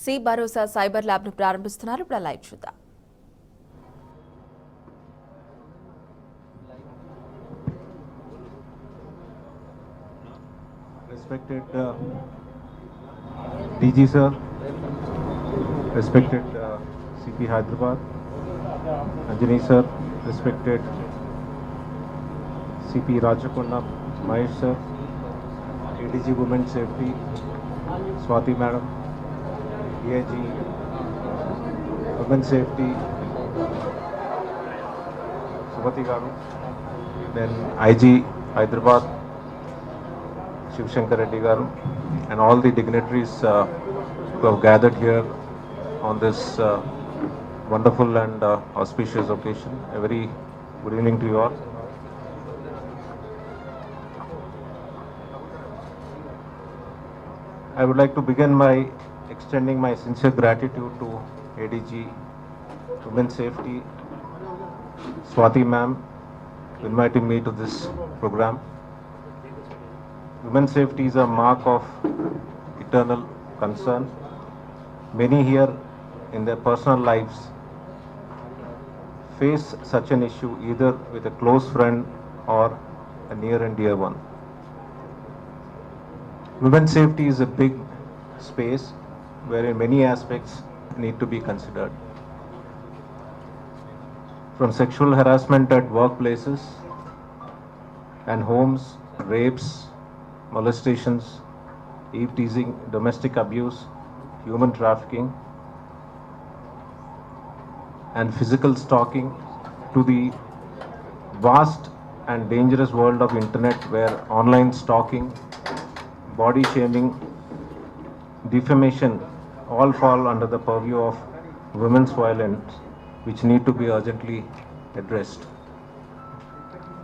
C భరోసా cyber ల్యాబ్ను ప్రారంభిస్తున్నారు. ఇప్పుడు live చూద్దాం. Respected DG sir, respected CP Hyderabad, Anjani sir, respected CP Rajakonda, Mahesh sir, ADG Women Safety, Swati madam, DIG Women Safety, Subhati garu, then IG Hyderabad, Shiv Shankar Reddy garu, and all the dignitaries who have gathered here on this wonderful and auspicious occasion. A very good evening to you all. I would like to begin by extending my sincere gratitude to ADG Women Safety, Swati ma'am, for inviting me to this program. Women's safety is a mark of eternal concern. Many here in their personal lives face such an issue either with a close friend or a near and dear one. Women's safety is a big space wherein many aspects need to be considered. From sexual harassment at workplaces and homes, rapes, molestations, eve teasing, domestic abuse, human trafficking, and physical stalking, to the vast and dangerous world of internet where online stalking, body shaming, defamation all fall under the purview of women's violence, which need to be urgently addressed.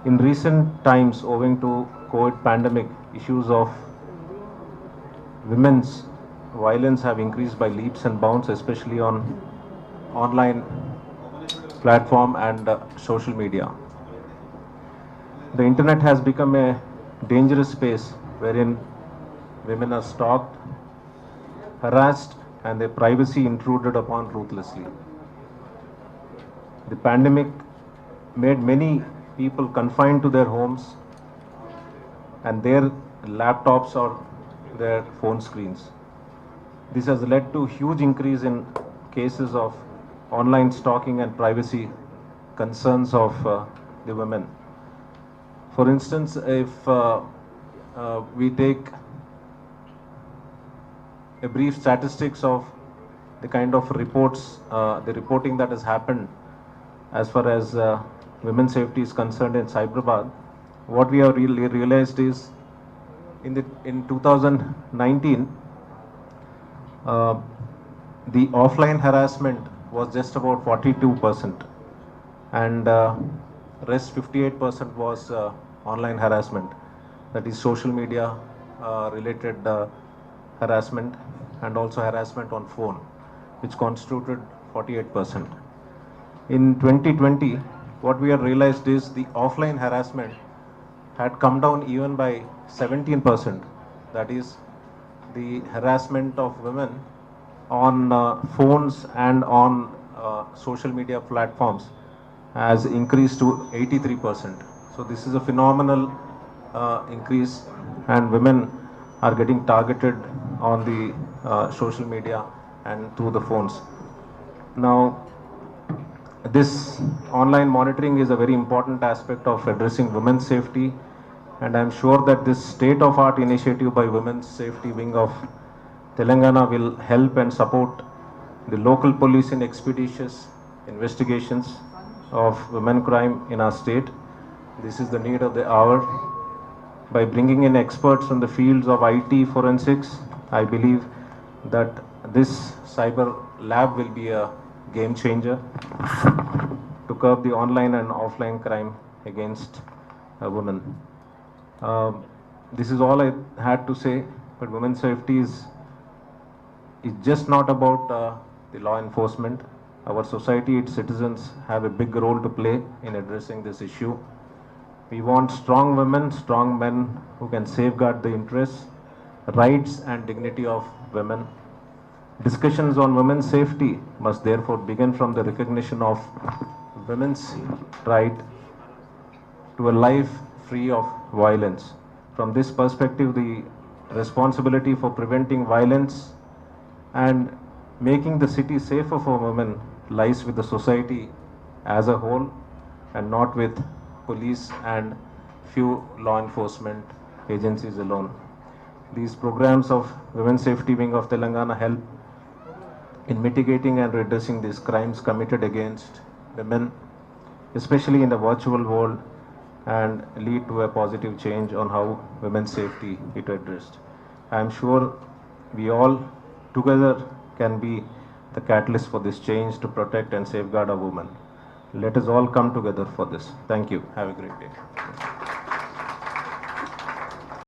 In recent times, owing to COVID pandemic, issues of women's violence have increased by leaps and bounds, especially on online platform and social media. The internet has become a dangerous space wherein women are stalked, harassed, and their privacy intruded upon ruthlessly. The pandemic made many people confined to their homes and their laptops or their phone screens. This has led to huge increase in cases of online stalking and privacy concerns of the women. For instance, if we take a brief statistics of the kind of reports, the reporting that has happened as far as women's safety is concerned in Cyberabad, what we have really realized is in 2019, the offline harassment was just about 42%, and rest 58% was online harassment, that is social media related harassment, and also harassment on phone, which constituted 48%. In 2020, what we have realized is the offline harassment had come down even by 17%. That is, the harassment of women on phones and on social media platforms has increased to 83%. So this is a phenomenal increase, and women are getting targeted on the social media and through the phones. Now, this online monitoring is a very important aspect of addressing women's safety, and I'm sure that this state-of-art initiative by Women's Safety Wing of Telangana will help and support the local police in expeditious investigations of women crime in our state. This is the need of the hour. By bringing in experts from the fields of IT forensics, I believe that this cyber lab will be a game changer to curb the online and offline crime against women. This is all I had to say, but women's safety is just not about the law enforcement. Our society, its citizens have a big role to play in addressing this issue. We want strong women, strong men who can safeguard the interests, rights and dignity of women. Discussions on women's safety must therefore begin from the recognition of women's right to a life free of violence. From this perspective, the responsibility for preventing violence and making the city safer for women lies with the society as a whole and not with police and few law enforcement agencies alone. These programs of Women's Safety Wing of Telangana help in mitigating and redressing these crimes committed against women, especially in the virtual world, and lead to a positive change on how women's safety is addressed. I am sure we all together can be the catalyst for this change to protect and safeguard our women. Let us all come together for this. Thank you. Have a great day.